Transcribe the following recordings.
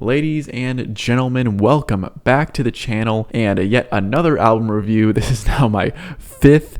Ladies and gentlemen, welcome back to the channel and yet another album review. This is now my fifth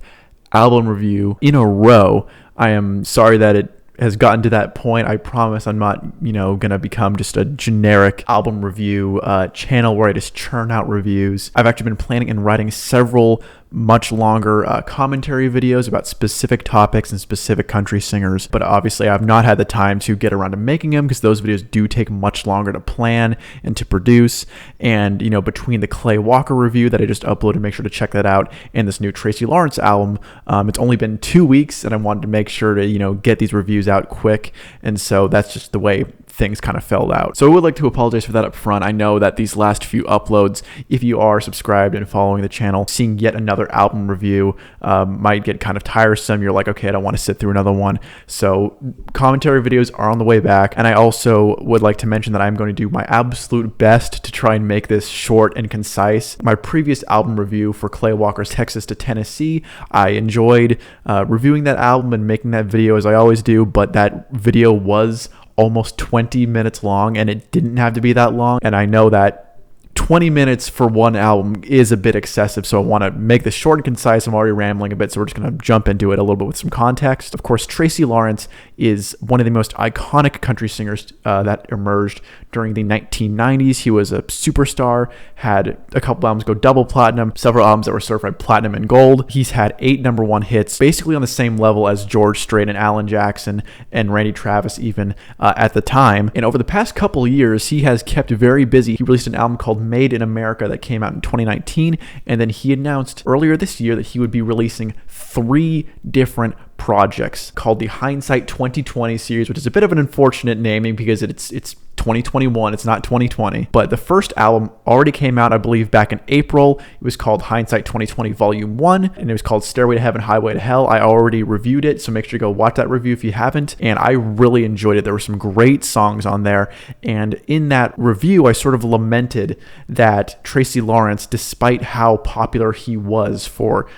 album review in a row. I am sorry that it has gotten to that point. I promise I'm not, gonna become just a generic album review channel where I just churn out reviews. I've actually been planning and writing several much longer commentary videos about specific topics and specific country singers, but obviously I've not had the time to get around to making them because those videos do take much longer to plan and to produce. And between the Clay Walker review that I just uploaded, make sure to check that out, and this new Tracy Lawrence album, it's only been 2 weeks and I wanted to make sure to get these reviews out quick, and so that's just the way things kind of fell out. So I would like to apologize for that up front. I know that these last few uploads, if you are subscribed and following the channel, seeing yet another album review might get kind of tiresome. You're like, okay, I don't want to sit through another one. So commentary videos are on the way back. And I also would like to mention that I'm going to do my absolute best to try and make this short and concise. My previous album review for Clay Walker's Texas to Tennessee, I enjoyed reviewing that album and making that video as I always do, but that video was almost 20 minutes long, and it didn't have to be that long. And I know that 20 minutes for one album is a bit excessive, so I want to make this short and concise. I'm already rambling a bit, so we're just going to jump into it a little bit with some context. Of course, Tracy Lawrence is one of the most iconic country singers that emerged during the 1990s. He was a superstar, had a couple albums go double platinum, several albums that were certified platinum and gold. He's had 8 number one hits, basically on the same level as George Strait and Alan Jackson and Randy Travis even at the time. And over the past couple of years, he has kept very busy. He released an album called Made in America that came out in 2019, and then he announced earlier this year that he would be releasing 3 different projects called the Hindsight 2020 series, which is a bit of an unfortunate naming because it's 2021, it's not 2020. But the first album already came out, I believe, back in April. It was called Hindsight 2020 Volume 1, and it was called Stairway to Heaven, Highway to Hell. I already reviewed it, so make sure to go watch that review if you haven't. And I really enjoyed it. There were some great songs on there. And in that review, I sort of lamented that Tracy Lawrence, despite how popular he was for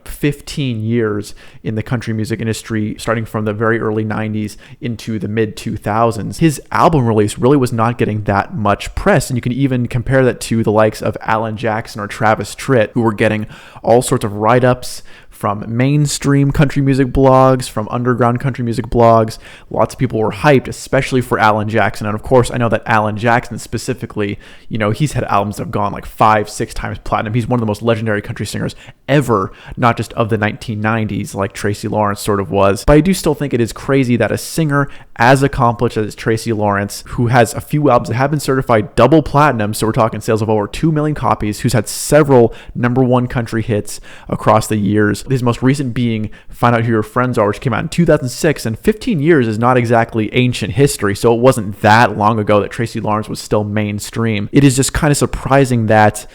15 years in the country music industry, starting from the very early 90s into the mid 2000s, his album release really was not getting that much press. And you can even compare that to the likes of Alan Jackson or Travis Tritt, who were getting all sorts of write-ups from mainstream country music blogs, from underground country music blogs. Lots of people were hyped, especially for Alan Jackson. And of course, I know that Alan Jackson specifically, he's had albums that have gone like 5-6 times platinum. He's one of the most legendary country singers ever, not just of the 1990s like Tracy Lawrence sort of was. But I do still think it is crazy that a singer as accomplished as Tracy Lawrence, who has a few albums that have been certified double platinum, so we're talking sales of over 2 million copies, who's had several number one country hits across the years. His most recent being Find Out Who Your Friends Are, which came out in 2006, and 15 years is not exactly ancient history, so it wasn't that long ago that Tracy Lawrence was still mainstream. It is just kind of surprising that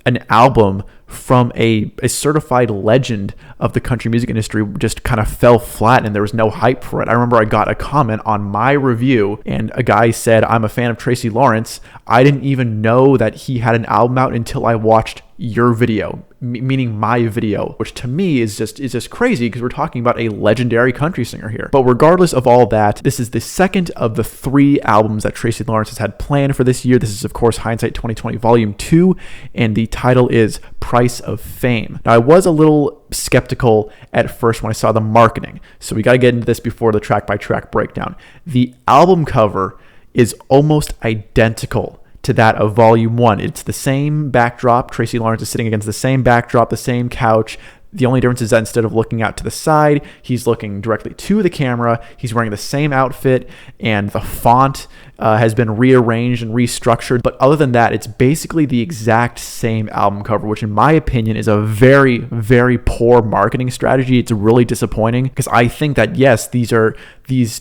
an album from a certified legend of the country music industry just kind of fell flat and there was no hype for it. I remember I got a comment on my review and a guy said, "I'm a fan of Tracy Lawrence. I didn't even know that he had an album out until I watched your video," meaning my video, which to me is just crazy because we're talking about a legendary country singer here. But regardless of all that, this is the second of the 3 albums that Tracy Lawrence has had planned for this year. This is, of course, Hindsight 2020 Volume 2, and the title is Price of Fame. Now, I was a little skeptical at first when I saw the marketing, so we got to get into this before the track-by-track breakdown. The album cover is almost identical to that of Volume 1. It's the same backdrop. Tracy Lawrence is sitting against the same backdrop, the same couch. The only difference is that instead of looking out to the side, he's looking directly to the camera. He's wearing the same outfit, and the font has been rearranged and restructured. But other than that, it's basically the exact same album cover, which in my opinion is a very, very poor marketing strategy. It's really disappointing because I think that, yes, these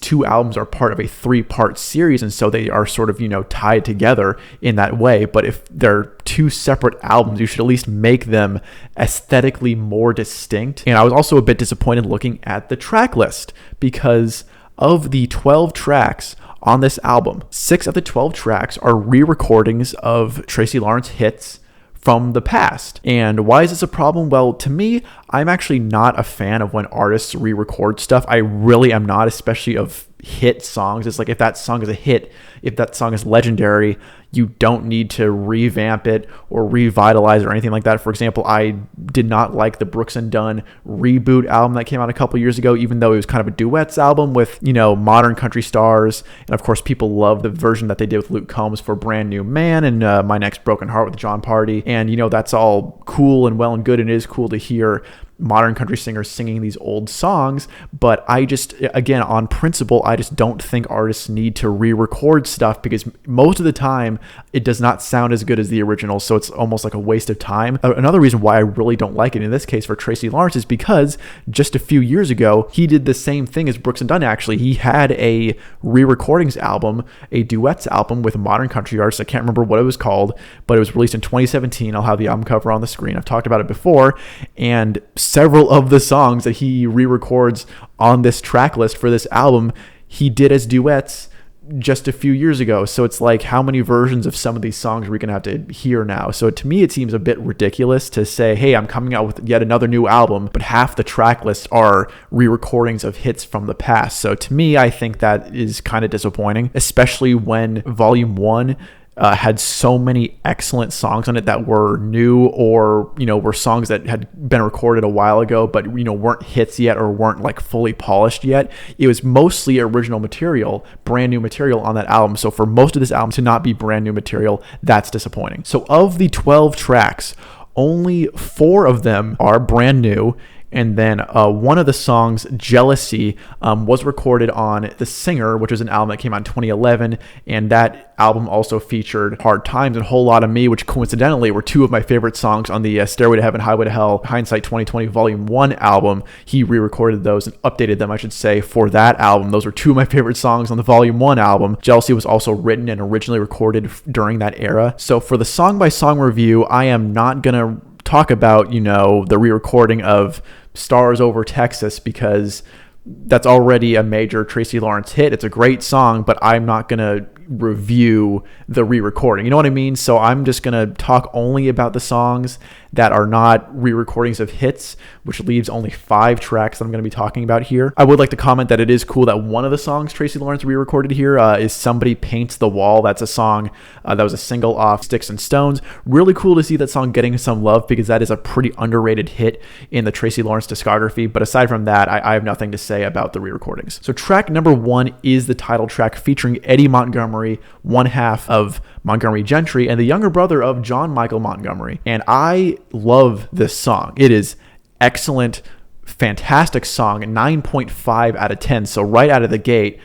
2 albums are part of a 3-part series, and so they are sort of, tied together in that way. But if they're 2 separate albums, you should at least make them aesthetically more distinct. And I was also a bit disappointed looking at the track list because of the 12 tracks on this album, 6 of the 12 tracks are re-recordings of Tracy Lawrence hits from the past. And why is this a problem? Well, to me, I'm actually not a fan of when artists re-record stuff. I really am not, especially of hit songs. It's like if that song is a hit if that song is legendary, you don't need to revamp it or revitalize it or anything like that. For example, I did not like the Brooks and Dunn reboot album that came out a couple years ago, even though it was kind of a duets album with, modern country stars. And of course, people love the version that they did with Luke Combs for Brand New Man and My Next Broken Heart with John Party. And, that's all cool and well and good. And it is cool to hear modern country singers singing these old songs, but I just, again, on principle, I just don't think artists need to re-record stuff, because most of the time it does not sound as good as the original, so it's almost like a waste of time. Another reason why I really don't like it in this case for Tracy Lawrence is because just a few years ago he did the same thing as Brooks and Dunn. Actually, he had a re-recordings album, a duets album with modern country artists. I can't remember what it was called, but it was released in 2017. I'll have the album cover on the screen. I've talked about it before, and several of the songs that he re-records on this track list for this album, he did as duets just a few years ago. So it's like, how many versions of some of these songs are we going to have to hear now? So to me, it seems a bit ridiculous to say, hey, I'm coming out with yet another new album, but half the track list are re-recordings of hits from the past. So to me, I think that is kind of disappointing, especially when Volume 1 had so many excellent songs on it that were new, or were songs that had been recorded a while ago but weren't hits yet or weren't like fully polished yet. It was mostly original material, brand new material on that album. So for most of this album to not be brand new material, that's disappointing. So of the 12 tracks, only 4 of them are brand new. And then one of the songs, Jealousy, was recorded on The Singer, which was an album that came out in 2011. And that album also featured Hard Times and Whole Lot of Me, which coincidentally were 2 of my favorite songs on the Stairway to Heaven, Highway to Hell, Hindsight 2020 Volume 1 album. He re-recorded those and updated them, I should say, for that album. Those were 2 of my favorite songs on the Volume 1 album. Jealousy was also written and originally recorded during that era. So for the song-by-song review, I am not going to talk about, the re-recording of Stars Over Texas, because that's already a major Tracy Lawrence hit. It's a great song, but I'm not going to review the re-recording. You know what I mean? So I'm just going to talk only about the songs that are not re-recordings of hits, which leaves only 5 tracks that I'm going to be talking about here. I would like to comment that it is cool that one of the songs Tracy Lawrence re-recorded here is Somebody Paints the Wall. That's a song that was a single off Sticks and Stones. Really cool to see that song getting some love, because that is a pretty underrated hit in the Tracy Lawrence discography. But aside from that, I have nothing to say about the re-recordings. So track number 1 is the title track, featuring Eddie Montgomery, one half of Montgomery Gentry and the younger brother of John Michael Montgomery. And I love this song. It is excellent, fantastic song, 9.5 out of 10. So right out of the gate,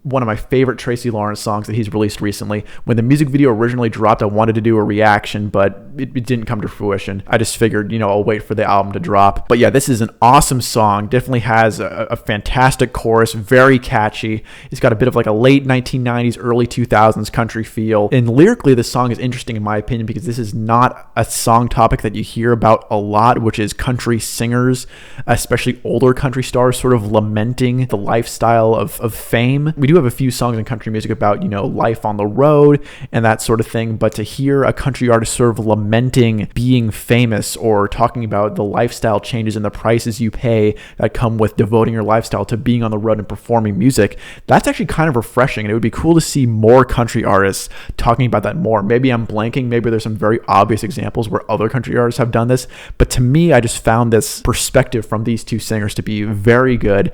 one of my favorite Tracy Lawrence songs that he's released recently. When the music video originally dropped, I wanted to do a reaction, but it didn't come to fruition. I just figured, I'll wait for the album to drop. But yeah, this is an awesome song. Definitely has a fantastic chorus, very catchy. It's got a bit of like a late 1990s, early 2000s country feel. And lyrically, this song is interesting in my opinion, because this is not a song topic that you hear about a lot, which is country singers, especially older country stars, sort of lamenting the lifestyle of fame. We do have a few songs in country music about, life on the road and that sort of thing. But to hear a country artist sort of lamenting being famous, or talking about the lifestyle changes and the prices you pay that come with devoting your lifestyle to being on the road and performing music, that's actually kind of refreshing. And it would be cool to see more country artists talking about that more. Maybe I'm blanking. Maybe there's some very obvious examples where other country artists have done this. But to me, I just found this perspective from these 2 singers to be very good.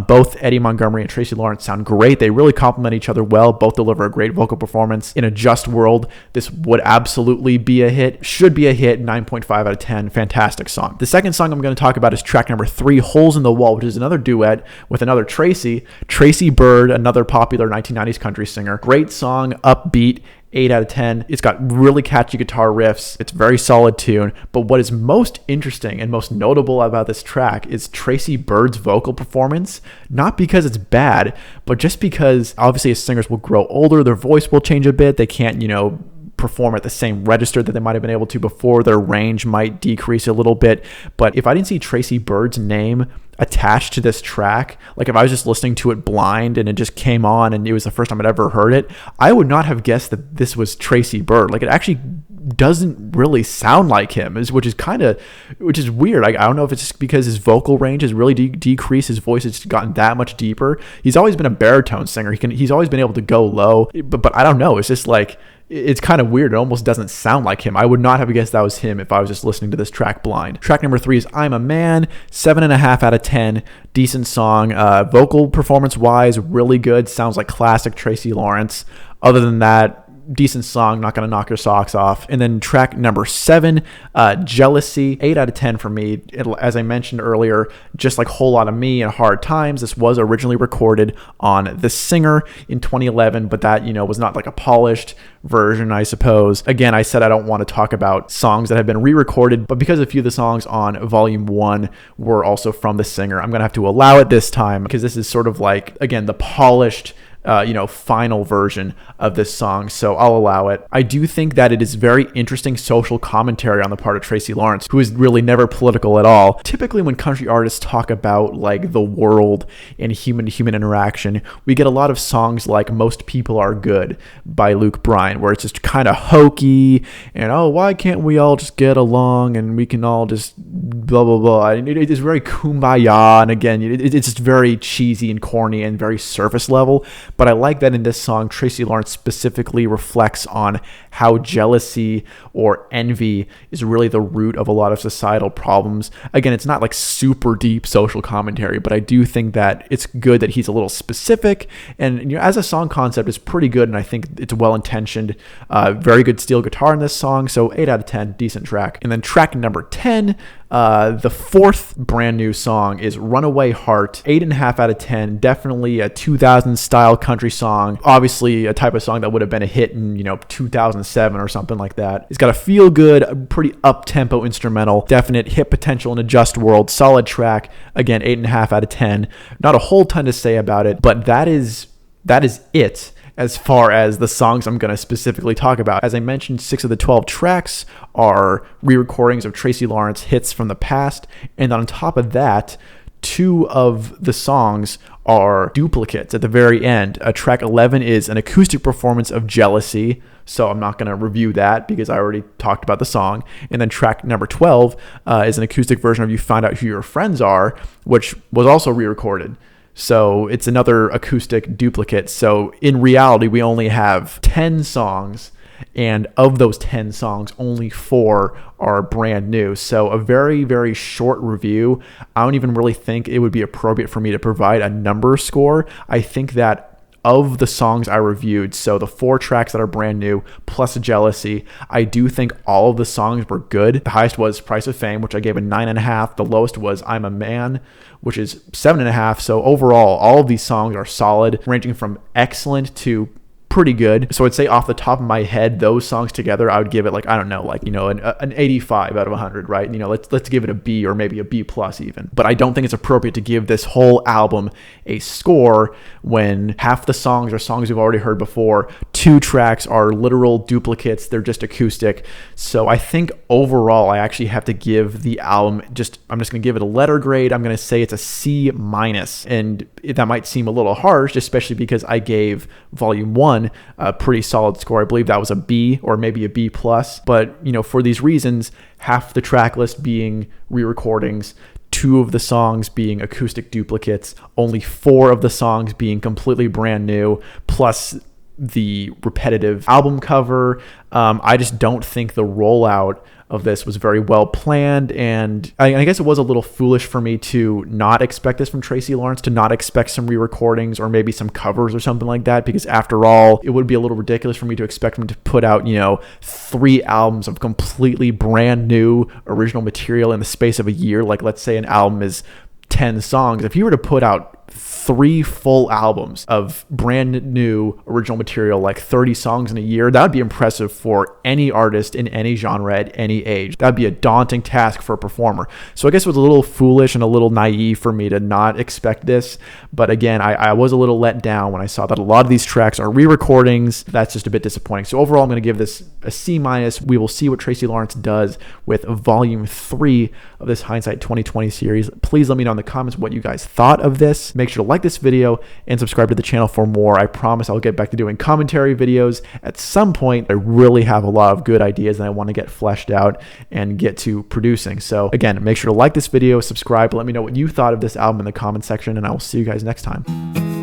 Both Eddie Montgomery and Tracy Lawrence sound great. They really complement each other well. Both deliver a great vocal performance. In a just world, this would absolutely be a hit. Should be a hit. 9.5 out of 10. Fantastic song. The second song I'm going to talk about is track number 3, Holes in the Wall, which is another duet with another Tracy Byrd, another popular 1990s country singer. Great song, upbeat. 8 out of 10. It's got really catchy guitar riffs. It's a very solid tune. But what is most interesting and most notable about this track is Tracy Byrd's vocal performance. Not because it's bad, but just because obviously as singers will grow older, their voice will change a bit. They can't, perform at the same register that they might have been able to before. Their range might decrease a little bit. But if I didn't see Tracy Byrd's name attached to this track, like if I was just listening to it blind and it just came on and it was the first time I'd ever heard it, I would not have guessed that this was Tracy Byrd. Like, it actually doesn't really sound like him, which is weird. I don't know if it's just because his vocal range has really decreased. His voice has gotten that much deeper. He's always been a baritone singer. He's always been able to go low, but I don't know. It's just like, it's kind of weird. It almost doesn't sound like him. I would not have guessed that was him if I was just listening to this track blind. Track number 3 is I'm a Man, 7.5 out of 10. Decent song. Vocal performance wise, really good. Sounds like classic Tracy Lawrence. Other than that, decent song, not going to knock your socks off. And then track number 7, Jealousy, 8 out of 10 for me. As I mentioned earlier, just like Whole Lot of Me and Hard Times, this was originally recorded on The Singer in 2011, but that, was not like a polished version, I suppose. Again, I said I don't want to talk about songs that have been re-recorded, but because a few of the songs on Volume 1 were also from The Singer, I'm going to have to allow it this time, because this is sort of like, again, the polished final version of this song, so I'll allow it. I do think that it is very interesting social commentary on the part of Tracy Lawrence, who is really never political at all. Typically, when country artists talk about like the world and human-to-human interaction, we get a lot of songs like Most People Are Good by Luke Bryan, where it's just kind of hokey and, oh, why can't we all just get along and we can all just blah, blah, blah. And it is very kumbaya, and again, it's just very cheesy and corny and very surface level. But I like that in this song, Tracy Lawrence specifically reflects on how jealousy or envy is really the root of a lot of societal problems. Again, it's not like super deep social commentary, but I do think that it's good that he's a little specific. And as a song concept, it's pretty good, and I think it's well-intentioned. Very good steel guitar in this song, so 8 out of 10, decent track. And then track number 10, the 4th brand new song is Runaway Heart, 8.5 out of 10. Definitely a 2000s style country song. Obviously a type of song that would have been a hit in 2007 or something like that. It's got a feel good, pretty up tempo instrumental, definite hit potential in a just world, solid track. Again, 8.5 out of 10. Not a whole ton to say about it, but that is it as far as the songs I'm going to specifically talk about. As I mentioned, 6 of the 12 tracks are re-recordings of Tracy Lawrence hits from the past, and on top of that, 2 of the songs are duplicates at the very end. Track 11 is an acoustic performance of Jealousy, so I'm not going to review that because I already talked about the song. And then track number 12 is an acoustic version of You Find Out Who Your Friends Are, which was also re-recorded. So it's another acoustic duplicate. So in reality, we only have 10 songs, and of those 10 songs, only 4 are brand new. So a very, very short review. I don't even really think it would be appropriate for me to provide a number score. I think that of the songs I reviewed, so the 4 tracks that are brand new plus Jealousy, I do think all of the songs were good. The highest was Price of Fame, which I gave a 9.5. The lowest was I'm a Man, which is 7.5. So overall, all of these songs are solid, ranging from excellent to pretty good. So I'd say off the top of my head, those songs together, I would give it an 85 out of 100, right? Let's give it a B or maybe a B plus even. But I don't think it's appropriate to give this whole album a score when half the songs are songs we've already heard before. 2 tracks are literal duplicates. They're just acoustic. So I think overall, I actually have to give the album I'm just going to give it a letter grade. I'm going to say it's a C minus. And that might seem a little harsh, especially because I gave Volume 1 a pretty solid score. I believe that was a B or maybe a B plus. But, for these reasons, half the track list being re-recordings, 2 of the songs being acoustic duplicates, only 4 of the songs being completely brand new, plus the repetitive album cover. I just don't think the rollout of this was very well planned, and I guess it was a little foolish for me to not expect this from Tracy Lawrence, to not expect some re-recordings or maybe some covers or something like that, because after all, it would be a little ridiculous for me to expect him to put out 3 albums of completely brand new original material in the space of a year. Like, let's say an album is 10 songs. If you were to put out 3 full albums of brand new original material, like 30 songs in a year, that would be impressive for any artist in any genre at any age. That would be a daunting task for a performer. So I guess it was a little foolish and a little naive for me to not expect this. But again, I was a little let down when I saw that a lot of these tracks are re-recordings. That's just a bit disappointing. So overall, I'm going to give this a C minus. We will see what Tracy Lawrence does with Volume 3 of this Hindsight 2020 series. Please let me know in the comments what you guys thought of this. Make sure to like this video and subscribe to the channel for more. I promise I'll get back to doing commentary videos at some point. I really have a lot of good ideas and I want to get fleshed out and get to producing. So again, make sure to like this video, subscribe, let me know what you thought of this album in the comment section, and I will see you guys next time.